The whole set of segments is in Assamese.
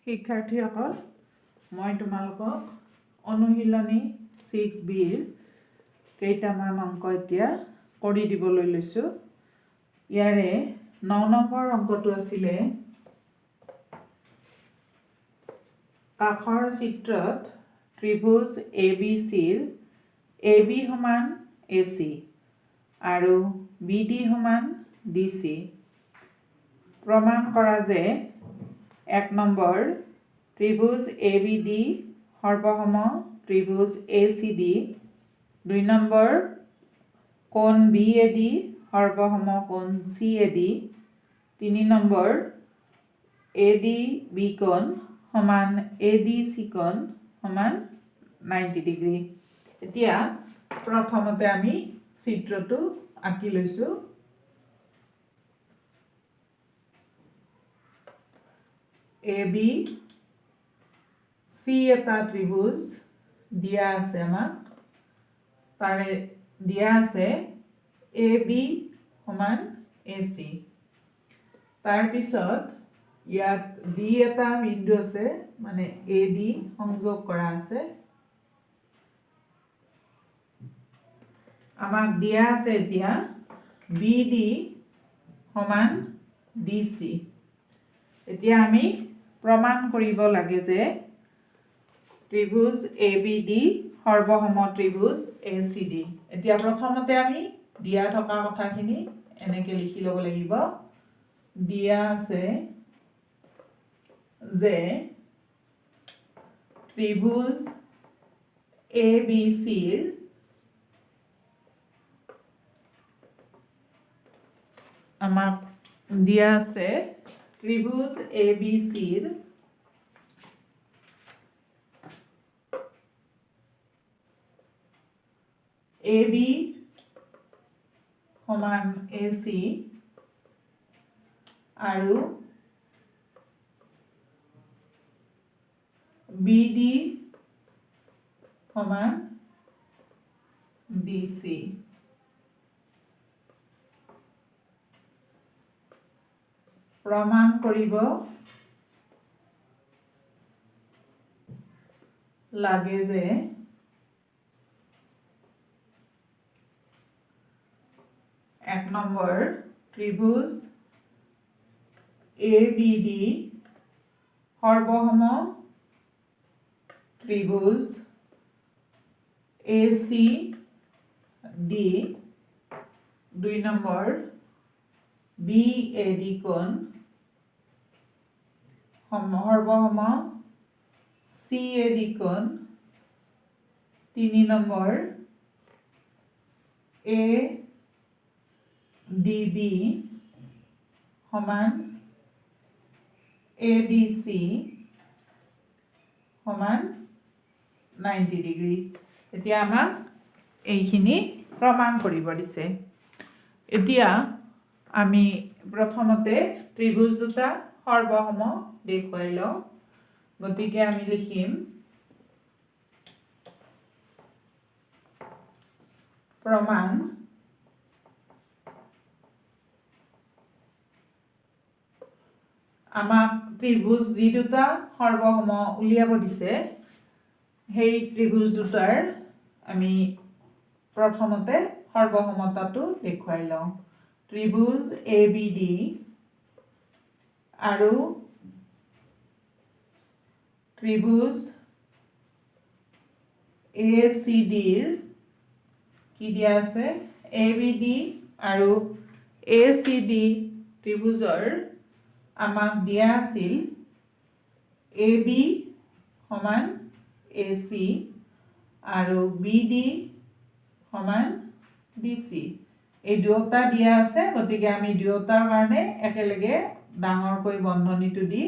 শিক্ষাৰ্থীসকল মই তোমালোকক অনুশীলনী 6Bৰ কেইটামান অংক এতিয়া কৰি দিবলৈ লৈছোঁ। ইয়াৰে 9 নম্বৰ অংকটো আছিলে কাষৰ চিত্ৰত ত্ৰিভুজ ABCৰ AB সমান AC আৰু BD সমান DC প্ৰমাণ কৰা যে 1 নম্বৰ ত্ৰিভুজ ABD সৰ্বসম ত্ৰিভুজ ACD 2 নম্বৰ কোণ BAD সৰ্বসম কোণ CAD 3 নম্বৰ ADB কোণ সমান ADC কোণ সমান 90 ডিগ্ৰী। এতিয়া প্ৰথমতে আমি চিত্ৰটো আঁকি লৈছোঁ। AB C এটা ত্ৰিভুজ দিয়া আছে আমাক, তাৰে দিয়া আছে AB সমান AC। তাৰপিছত ইয়াত D এটা বিন্দু আছে, মানে AD সংযোগ কৰা আছে। আমাক দিয়া আছে এতিয়া BD সমান DC। এতিয়া আমি প্ৰমাণ কৰিব লাগে যে ত্ৰিভুজ ABD সৰ্বসম ত্ৰিভুজ ACD। এতিয়া প্ৰথমতে আমি দিয়া থকা কথাখিনি এনেকৈ লিখি ল'ব লাগিব। দিয়া আছে যে ত্ৰিভুজ ABCৰ আমাক দিয়া আছে ত্ৰিভুজ ABCৰ AB সমান AC আৰু BD সমান DC। প্ৰমাণ কৰিব লাগে যে এক নম্বৰ ত্ৰিভুজ ABD সৰ্বসম ত্ৰিভুজ ACD 2 নম্বৰ BAD কোণ সৰ্বসম CAD কোণ 3 নম্বৰ ADB সমান ADC সমান 90 ডিগ্ৰী। এতিয়া আমাক এইখিনি প্ৰমাণ কৰিব দিছে। এতিয়া আমি প্ৰথমতে ত্ৰিভুজ দুটা সৰ্বসম দেখুৱাই লওঁ। গতিকে আমি লিখিম প্ৰমাণ আমাক ত্ৰিভুজ যি দুটা সৰ্বসম উলিয়াব দিছে, সেই ত্ৰিভুজ দুটাৰ আমি প্ৰথমতে সৰ্বসমতাটো দেখুৱাই লওঁ। ত্ৰিভুজ ABD আৰু ত্ৰিভুজ ACDৰ কি দিয়া আছে, ABD আৰু ACD ত্ৰিভুজৰ আমাক দিয়া আছিল AB সমান AC আৰু BD সমান DC। এই দুয়োটা দিয়া আছে, গতিকে আমি দুয়োটাৰ কাৰণে একেলগে ডাঙৰকৈ বন্ধনীটো দি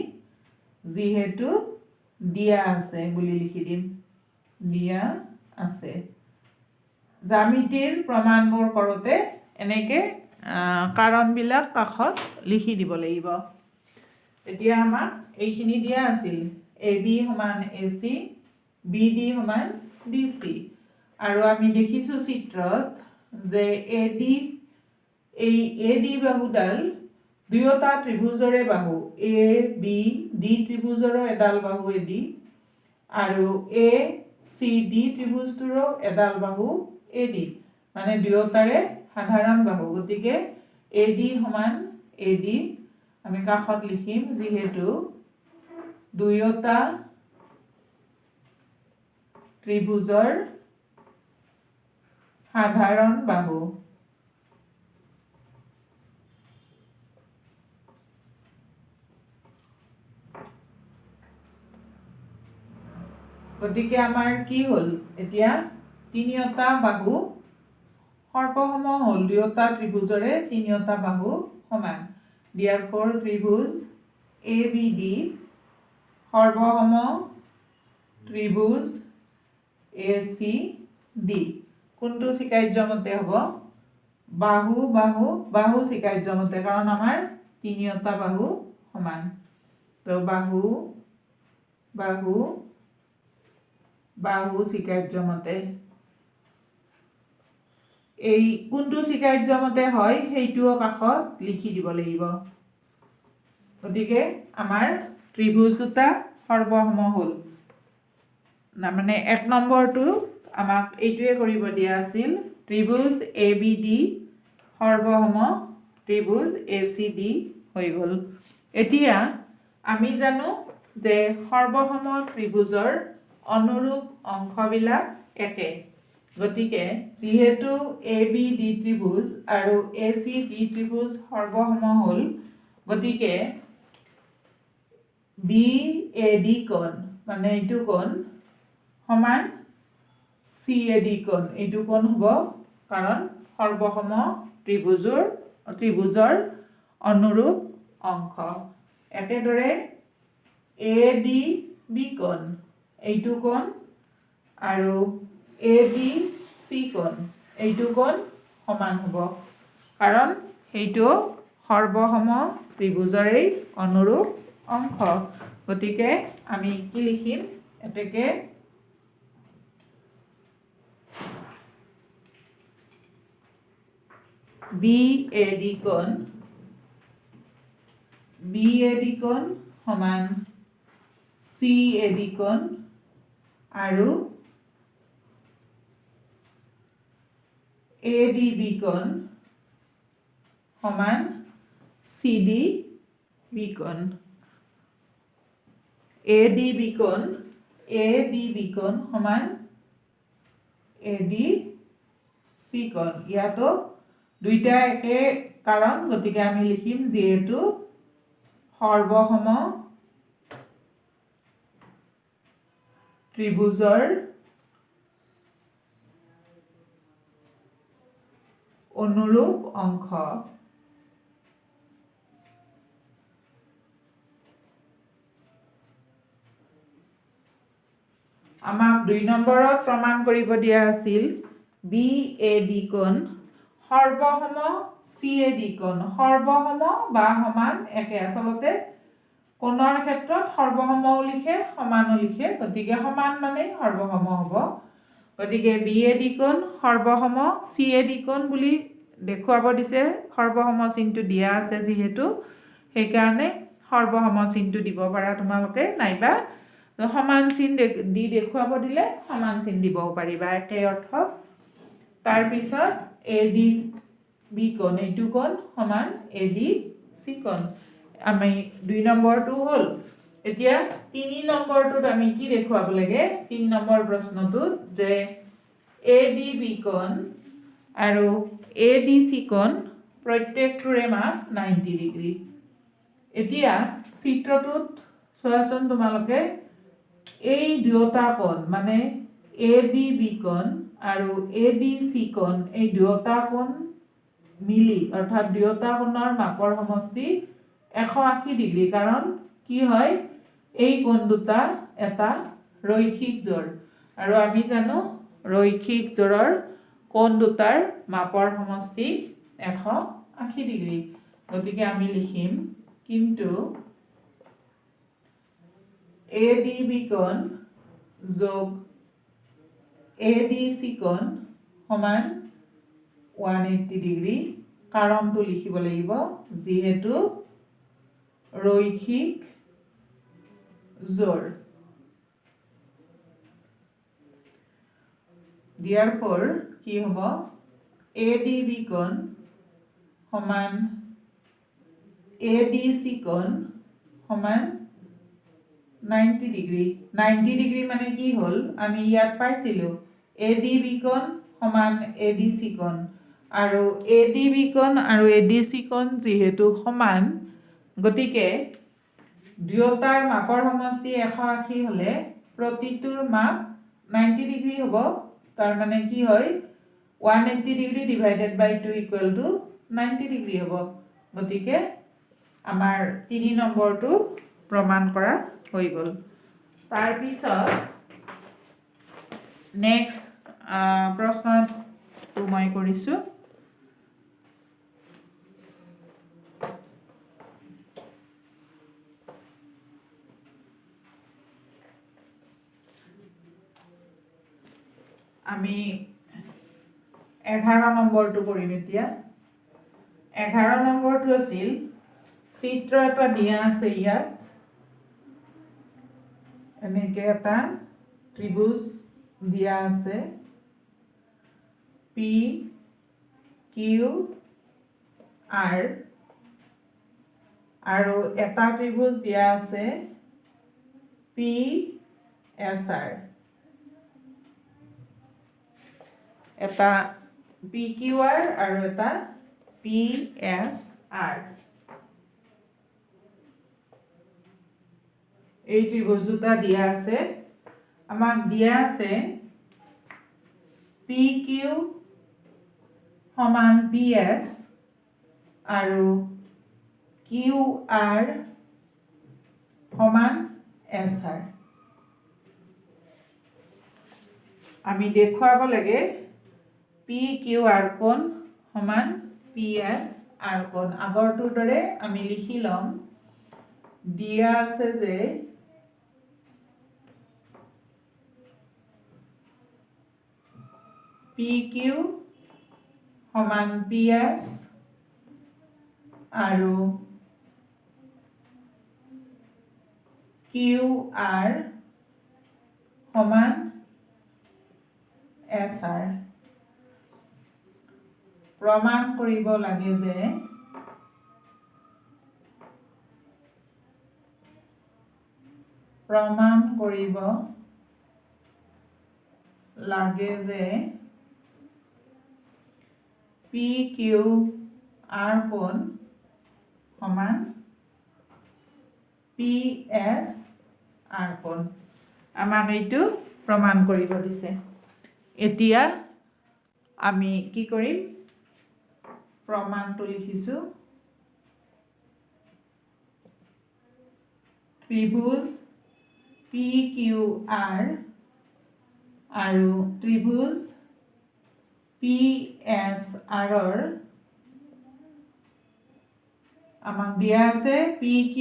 যিহেতু দিয়া আছে বুলি লিখি দিম। দিয়া আছে। জ্যামিতিৰ প্ৰমাণবোৰ কৰোঁতে এনেকৈ কাৰণবিলাক কাষত লিখি দিব লাগিব। এতিয়া আমাক এইখিনি দিয়া আছিল AB সমান AC, BD সমান DC, আৰু আমি দেখিছোঁ চিত্ৰত যে এই AD বাহুডাল দুয়োটা ত্ৰিভুজৰে বাহু এ বি ডি ত্ৰিভুজৰো এডাল বাহু AD আৰু এ চি ডি ত্ৰিভুজটোৰো এডাল বাহু AD মানে দুয়োটাৰে সাধাৰণ বাহু গতিকে AD সমান AD আমি কাষত লিখিম যিহেতু দুয়োটা ত্ৰিভুজৰ সাধাৰণ বাহু গতিকে আমাৰ কি হল এতিয়া তিনিটা বাহু সৰ্বসম হল দুয়োটা ত্ৰিভুজৰে তিনিটা বাহু সমান therefore ত্ৰিভুজ ABD সৰ্বসম ত্ৰিভুজ ACD কোনটো স্বীকাৰ্যমতে হ'ব বাহু বাহু বাহু স্বীকাৰ্যমতে কাৰণ আমাৰ তিনিটা বাহু সমান তো বাহু বাহু বাহু স্বীকাৰ্যমতে এই কোনটো স্বীকাৰ্যমতে হয় সেইটোও কাষত লিখি দিব লাগিব গতিকে আমাৰ ত্ৰিভুজ দুটা সৰ্বসম হ'ল না মানে এক নম্বৰটো আমাক এইটোৱে কৰিব দিয়া আছিল ত্ৰিভুজ ABD সৰ্বসম ত্ৰিভুজ ACD হৈ গ'ল এতিয়া আমি জানো যে সৰ্বসম ত্ৰিভুজৰ অনুৰূপ অংশবিলাক একে গতিকে যেহেতু ABD ত্ৰিভুজ আৰু ACD ত্ৰিভুজ সৰ্বসম হ'ল গতিকে BAD কোণ মানে এইটো কোণ সমান CAD কোণ এইটো কোণ হ'ব কাৰণ সৰ্বসম ত্ৰিভুজৰ অনুৰূপ অংশ একেদৰে ADB কোণ এইটো কোণ আৰু ABC কোণ এইটো কোণ সমান হ'ব কাৰণ সেইটো সৰ্বসম ত্ৰিভুজৰে অনুৰূপ অংশ গতিকে আমি কি লিখিম এতেকে BAD কোণ সমান CAD কোণ আৰু ADB কোণ সমান CDB কোণ ADB কোণ সমান ADC কোণ ইয়াতো দুইটা একে কাৰণ গতিকে আমি লিখিম যেহেতু সৰ্বসম ত্ৰিভুজৰ অনুৰূপ অংশ আমাক 2 নম্বৰত প্ৰমাণ কৰিব দিয়া আছিল BAD কোণ সৰ্বসম CAD কোণ সৰ্বসম বা সমান একে আচলতে কোণৰ ক্ষেত্ৰত সৰ্বসমও লিখে সমানো লিখে গতিকে সমান মানে সৰ্বসম হ'ব গতিকে BAD কোণ সৰ্বসম CAD কোণ বুলি দেখুৱাব দিছে সৰ্বসম চিনটো দিয়া আছে যেহেতু সেইকাৰণে সৰ্বসম চিনটো দিব পাৰা তোমালোকে নাইবা সমান চিন দি দেখুৱাব দিলে সমান চিন দিবও পাৰিবা একে অৰ্থ তাৰ পিছত ADB কোণ এইটো কোণ সমান ADC কোণ আমি 2 নম্বৰটো হ'ল এতিয়া 3 নম্বৰটোত আমি কি দেখুৱাব লাগে 3 নম্বৰ প্ৰশ্নটোত যে ADB কোণ আৰু ADC কোণ প্ৰত্যেকটোৰে মান 90 ডিগ্ৰী এতিয়া চিত্ৰটোত চোৱাচোন তোমালোকে এই দুয়োটা কোণ মানে ADB কোণ আৰু ADC কোণ এই দুয়োটা কোণ মিলি অৰ্থাৎ দুয়োটা কোণৰ মাপৰ সমষ্টি 180 ডিগ্ৰী কাৰণ কি হয় এই কোণ দুটা এটা ৰৈখিক জোড় আৰু আমি জানো ৰৈখিক জোড়ৰ কোণ দুটাৰ মাপৰ সমষ্টি 180 ডিগ্ৰী গতিকে আমি লিখিম কিন্তু ADB কোণ যোগ ADC কোণ সমান 180 ডিগ্ৰী কাৰণটো লিখিব লাগিব যেহেতু ৰৈখিক জোৰ therefore কি হ'ব ADB কোণ সমান ADC কোণ সমান 90 ডিগ্ৰী 90 ডিগ্ৰী মানে কি হ'ল আমি ইয়াত পাইছিলো ADB কোণ সমান ADC কোণ আৰু ADB কোণ আৰু ADC কোণ যেহেতু সমান গতিকে দুয়োটাৰ মাপৰ সমষ্টি 180 হলে প্ৰতিটোৰ মাপ 90 ডিগ্ৰী হ'ব তাৰ মানে কি হয় 180 degree divided by 2 equal to 90 degree হ'ব গতিকে আমাৰ 3 নম্বৰটো প্ৰমাণ কৰা হৈ গ'ল তাৰ পিছত নেক্সট প্ৰশ্নটো মই কৰিছো আমি 11 নম্বৰটো কৰিম এতিয়া 11 নম্বৰটো আছিল চিত্ৰ এটা দিয়া আছে ইয়াত এনেকে এটা ত্ৰিভুজ দিয়া আছে P Q R আৰু এটা ত্ৰিভুজ দিয়া আছে P S R এটা PQR আৰু এটা PSR এই ত্ৰিভুজ দুটা দিয়া আছে আমাক দিয়া আছে PQ সমান PS আৰু QR সমান SR আমি দেখুৱাব লাগে PQR কোণ সমান PSR কোণ আগৰটোৰ দৰে আমি লিখি লম দিয়া আছে যে PQ সমান PS আৰু QR সমান SR প্ৰমাণ কৰিব লাগে যে PQR কোণ সমান PSR কোণ আমাক এইটো প্ৰমাণ কৰিব দিছে এতিয়া আমি কি কৰিম প্ৰমাণটো লিখিছো ত্ৰিভুজ PQR আৰু ত্ৰিভুজ PSR আমাক দিয়া আছে PQ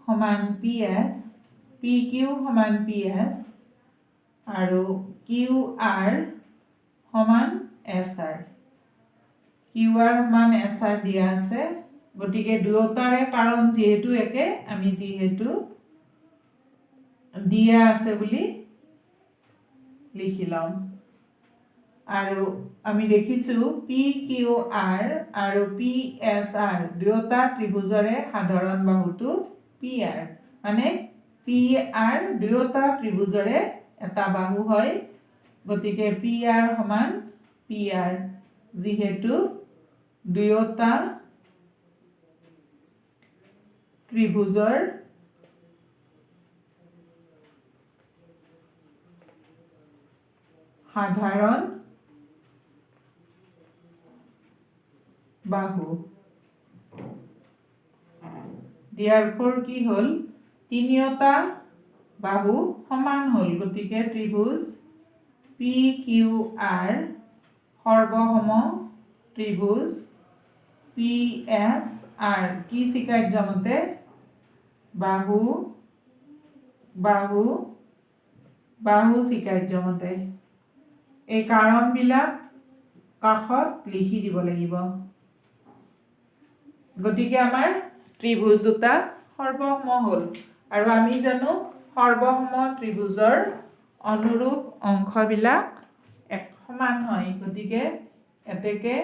সমান PS PQ সমান PS আৰু QR সমান SR QR সমান SR দিয়া আছে গতিকে দুয়োটাৰে কাৰণ যেহেতু একে আমি যেহেতু দিয়া আছে বুলি লিখি লম আৰু আমি দেখিছো PQR আৰু PSR দুয়োটা ত্ৰিভুজৰে সাধাৰণ বাহুটো PR মানে PR দুয়োটা ত্ৰিভুজৰে এটা বাহু হয় গতিকে PR সমান PR যেহেতু দুয়োটা ত্ৰিভুজৰ সাধাৰণ বাহু therefore কি হল তিনিওটা বাহু সমান হল গতিকে ত্ৰিভুজ PQR সৰ্বসম ত্ৰিভুজ PSR কি স্বীকাৰ্য মতে বাহু বাহু বাহু স্বীকাৰ্য মতে এই কাৰণবিলাক কাষত লিখি দিব লাগিব গতিকে আমাৰ ত্ৰিভুজ দুটা সৰ্বসম হ'ল আৰু আমি জানো সৰ্বসম ত্ৰিভুজৰ অনুৰূপ অংশবিলাক এক সমান হয় গতিকে এতেকে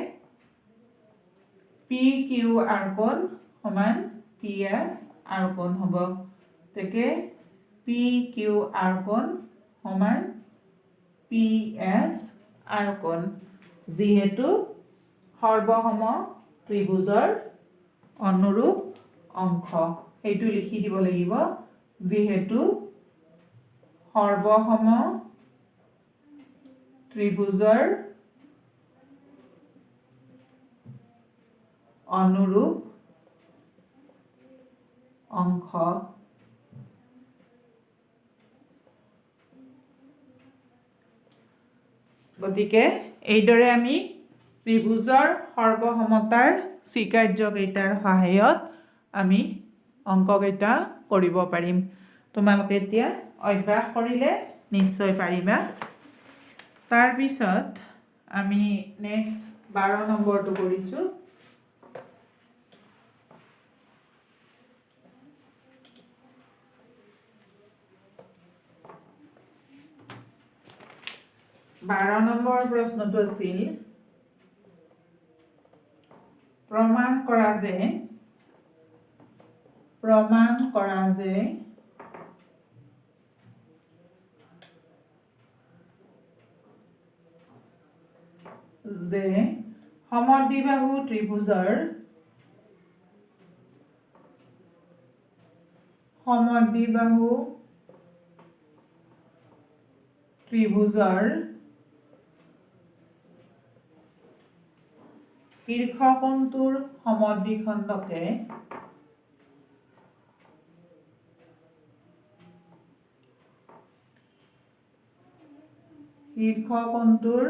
পি কিউ আৰ কোণ সমান পি এছ আৰ কোণ হ'ব তেকে পি কিউ আৰ কোণ সমান পি এছ আৰ কোণ যিহেতু সৰ্বসম ত্ৰিভুজৰ অনুৰূপ অংশ সেইটো লিখি দিব লাগিব যিহেতু সৰ্বসম ত্ৰিভুজৰ অনুৰূপ অংশ গতিকে এইদৰে আমি ত্ৰিভুজৰ সৰ্বসমতাৰ স্বীকাৰ্যকেইটাৰ সহায়ত আমি অংককেইটা কৰিব পাৰিম তোমালোকে এতিয়া অভ্যাস কৰিলে নিশ্চয় পাৰিবা তাৰপিছত আমি নেক্সট 12 নম্বৰটো কৰিছোঁ 12 নম্বৰ প্ৰশ্নটো আছিল প্ৰমাণ কৰা যে সমদ্বিবাহু ত্ৰিভুজৰ শীৰ্ষকোণটোৰ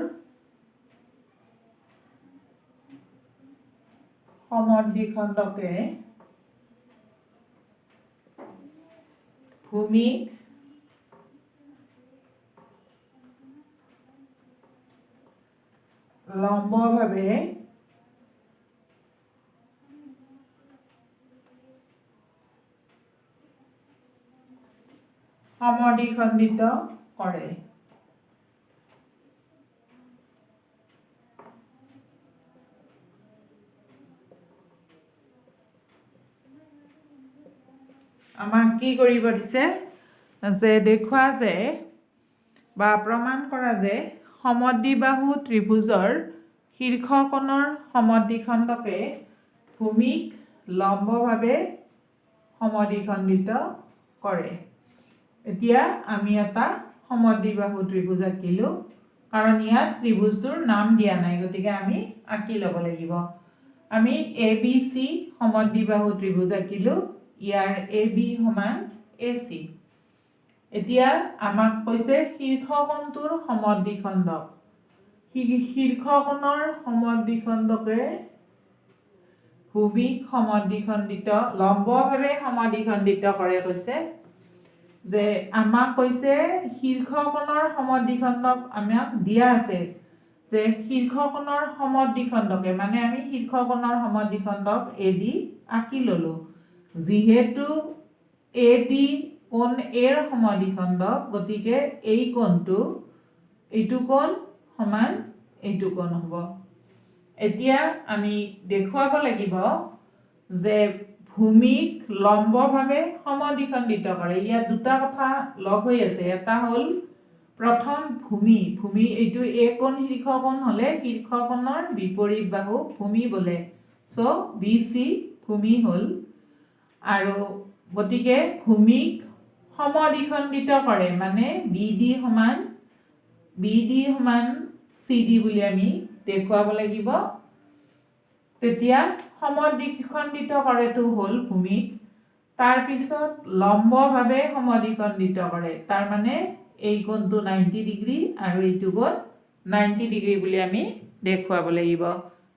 সমদ্বিখণ্ডকে ভূমিক লম্বভাৱে সমদ্বিখণ্ডিত কৰে আমাক কি কৰিব দিছে যে দেখুৱা যে বা প্ৰমাণ কৰা যে সমদ্বিবাহু ত্ৰিভুজৰ শীৰ্ষকোণৰ সমদ্বিখণ্ডকে ভূমিক লম্বভাৱে সমদ্বিখণ্ডিত কৰে এতিয়া আমি এটা সমদ্বিবাহু ত্ৰিভুজ আঁকিলোঁ কাৰণ ইয়াত ত্ৰিভুজটোৰ নাম দিয়া নাই গতিকে আমি আঁকি ল'ব লাগিব আমি A B C সমদ্বিবাহু ত্ৰিভুজ আঁকিলোঁ year A B সমান এ চি এতিয়া আমাক কৈছে শীৰ্ষকোণটোৰ সমদ্বিখণ্ডক শীৰ্ষকোণৰ সমদ্বিখণ্ডকে ভূমিক সমদ্বিখণ্ডিত লম্বভাৱে সমদ্বিখণ্ডিত কৰে কৈছে যে আমাক কৈছে শীৰ্ষকোণৰ সমদ্বিখণ্ডক আমাক দিয়া আছে যে শীৰ্ষকোণৰ সমদ্বিখণ্ডকে মানে আমি শীৰ্ষকোণৰ সমদ্বিখণ্ডক এ ডি আঁকি ল'লোঁ যিহেতু এ ডি কোণ এৰ সমদ্বিখণ্ডক গতিকে এই কোণটো এইটো কোণ সমান এইটো কোণ হ'ব এতিয়া আমি দেখুৱাব লাগিব যে ভূমিক লম্বভাৱে সমদ্বিখণ্ডিত কৰে ইয়াত দুটা কথা লগ হৈ আছে এটা হ'ল প্ৰথম ভূমি এইটো এ কোণ শীৰ্ষকোণ হ'লে শীৰ্ষকোণৰ বিপৰীত বাহু ভূমি বোলে সো বি চি ভূমি হ'ল আৰু গতিকে ভূমিক সমদ্বিখণ্ডিত কৰে মানে বি ডি সমান চি ডি বুলি আমি দেখুৱাব লাগিব তেতিয়া সমদ্বিখণ্ডিত কৰেটো হ'ল ভূমিক তাৰপিছত লম্বভাৱে সমদ্বিখণ্ডিত কৰে তাৰ মানে এই কোণটো 90 ডিগ্ৰী আৰু এইটো কোণ 90 ডিগ্ৰী বুলি আমি দেখুৱাব লাগিব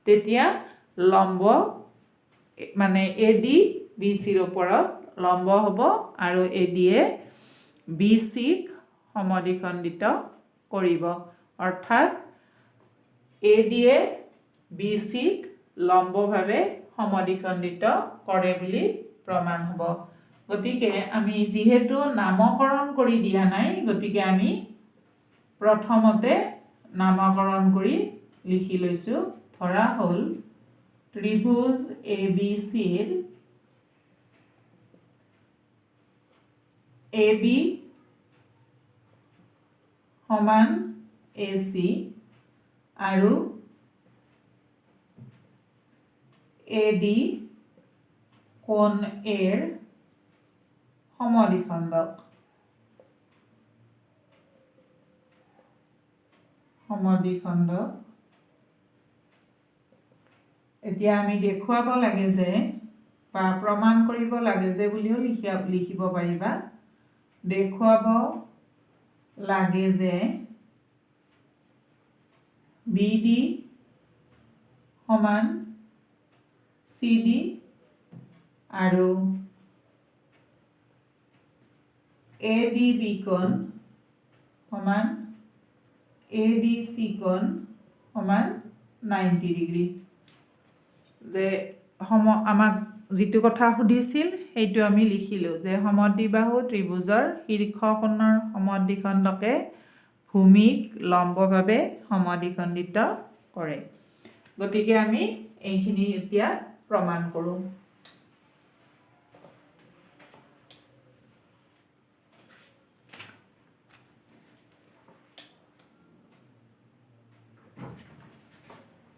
তেতিয়া লম্ব মানে এ ডি বি চিৰ ওপৰত লম্ব হ'ব আৰু এ ডিয়ে বি চিক সমদ্বিখণ্ডিত কৰিব অৰ্থাৎ এ ডিয়ে বি চিক লম্বভাৱে সমদ্বিখণ্ডিত কৰে বুলি প্ৰমাণ হ'ব গতিকে আমি যেহেতু নামকৰণ কৰি দিয়া নাই গতিকে আমি প্ৰথমতে নামকৰণ কৰি লিখি লৈছোঁ ধৰা হ'ল ত্ৰিভুজ ABCৰ AB সমান AC আৰু AD কোণ Aৰ সমদ্বিখণ্ডক এতিয়া আমি দেখুৱাব লাগে যে বা প্ৰমাণ কৰিব লাগে যে বুলিও লিখিব পাৰিবা দেখুৱাব লাগে যে BD সমান CD আৰু ADB কোণ সমান ADC কোণ সমান 90 ডিগ্ৰী যে আমাক যিটো কথা সুধিছিল সেইটো আমি লিখিলোঁ যে সমদ্বিবাহু ত্ৰিভুজৰ শীৰ্ষকোণৰ সমদ্বিখণ্ডকে ভূমিক লম্বভাৱে সমদ্বিখণ্ডিত কৰে গতিকে আমি এইখিনি এতিয়া প্ৰমাণ কৰোঁ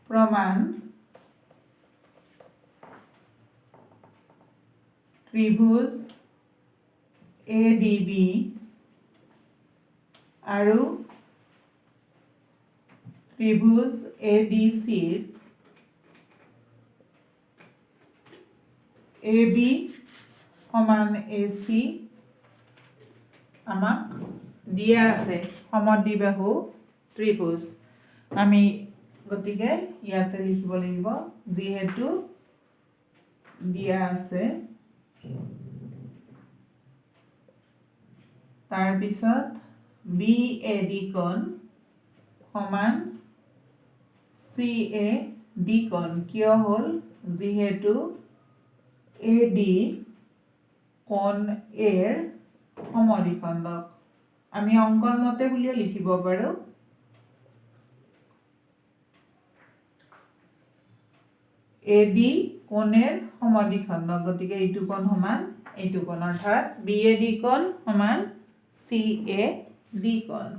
প্ৰমাণ ত্ৰিভুজ ADB আৰু ত্ৰিভুজ ADCৰ AB সমান AC আমাক দিয়া আছে সমদ্বিবাহু ত্ৰিভুজ আমি গতিকে ইয়াতে লিখিব লাগিব যেহেতু দিয়া আছে তাৰ পিছত BAD কোণ সমান CAD কোণ কিয় হ'ল যেহেতু AD কোণ Aৰ সমদ্বিখণ্ডক আমি অংকন মতে বুলিও লিখিব পাৰোঁ AD কোণেৰ সমদ্বিখণ্ডক গতিকে এইটো কোণ সমান এইটো কোণ অৰ্থাৎ BAD কোণ সমান CAD কোণ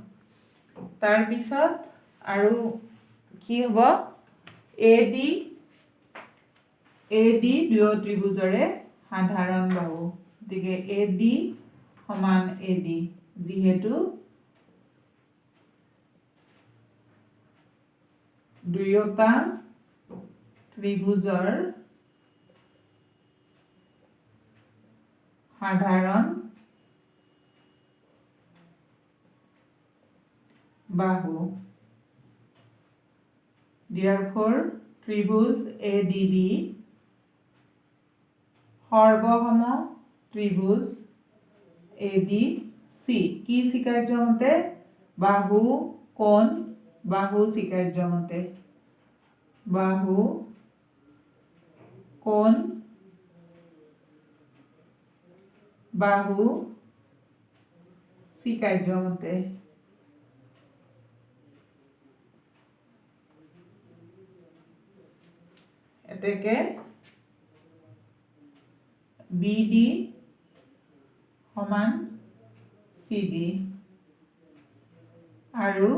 তাৰ পিছত আৰু কি হ'ব AD দুয়ো ত্ৰিভুজৰে সাধাৰণ বাহু গতিকে AD সমান AD যেহেতু দুয়োটা ত্ৰিভুজৰ সাধাৰণ বাহু therefore ত্ৰিভুজ ADB সৰ্বসম ত্ৰিভুজ ADC কি স্বীকাৰ্য মতে বাহু কোণ বাহু স্বীকাৰ্য মতে বাহু কোণ বাহু স্বীকাৰ্য মতে এতেকে BD সমান CD আৰু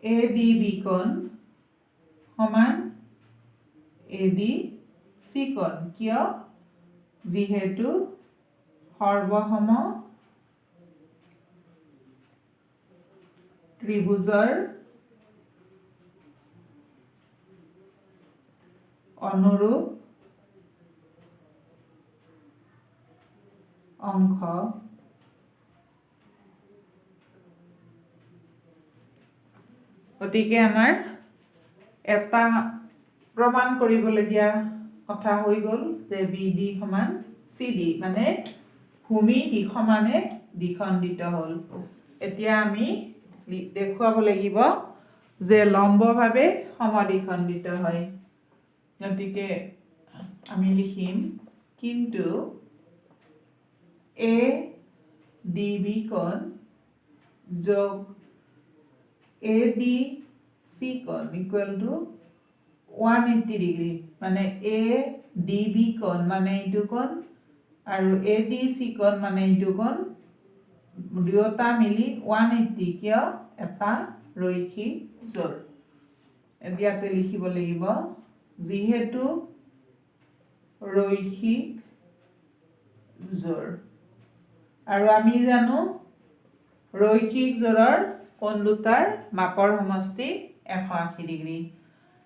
ADB কোণ সমান ADC কোণ কিয় যেহেতু সৰ্বসম ত্ৰিভুজৰ অনুৰূপ অংশ গতিকে আমাৰ এটা প্ৰমাণ কৰিবলগীয়া কথা হৈ গ'ল যে BD সমান CD মানে ভূমি সমানে দ্বিখণ্ডিত হ'ল এতিয়া আমি দেখুৱাব লাগিব যে লম্বভাৱে সমদ্বিখণ্ডিত হয় গতিকে আমি লিখিম কিন্তু ADB কোণ যোগ ADC কোণ ইকুয়াল টু 180 ডিগ্ৰী মানে ADB কোণ মানে এইটো কোণ আৰু ADC কোণ মানে এইটো কোণ দুয়োটা মিলি 180 কিয় এটা ৰৈখিক জোৰ ইয়াতে লিখিব লাগিব যিহেতু ৰৈখিক জোৰ আৰু আমি জানো ৰৈখিক জোৰৰ কোণ দুটাৰ মাপৰ সমষ্টি 180 ডিগ্ৰী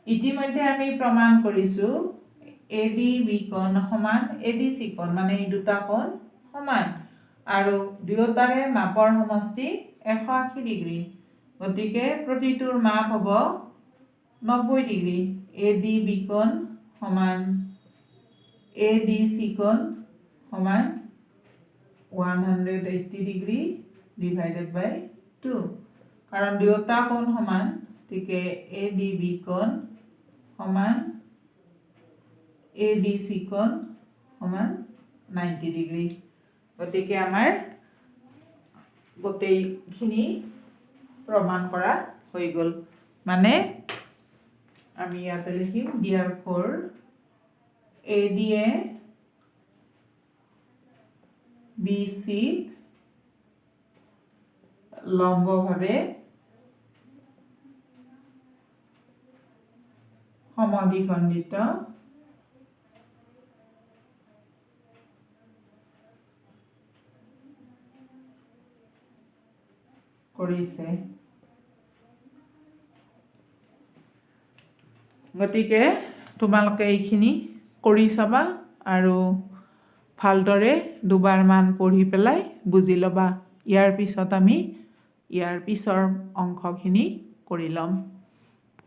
ইতিমধ্যে আমি প্ৰমাণ কৰিছো ADB কোণ সমান ADC কোণ মানে এই দুটা কোণ সমান আৰু দুয়োটাৰে মাপৰ সমষ্টি 180 ডিগ্ৰী গতিকে প্ৰতিটোৰ মাপ হ'ব 90 ডিগ্ৰী ADB কোণ সমান ADC কোণ সমান 180 ডিগ্ৰী divided by 2 কাৰণ দুয়োটা কোণ সমান গতিকে ADB কোণ সমান ADC কোণ সমান 90 ডিগ্ৰী গতিকে আমাৰ গোটেইখিনি প্ৰমাণ কৰা হৈ গ'ল মানে আমি ইয়াতে লিখিম therefore AD এ BC লম্বভাৱে সমদ্বিখণ্ডিত কৰিছে গতিকে তোমালোকে এইখিনি কৰি চাবা আৰু ভালদৰে দুবাৰমান পঢ়ি পেলাই বুজি ল'বা ইয়াৰ পিছত আমি ইয়াৰ পিছৰ অংশখিনি কৰি ল'ম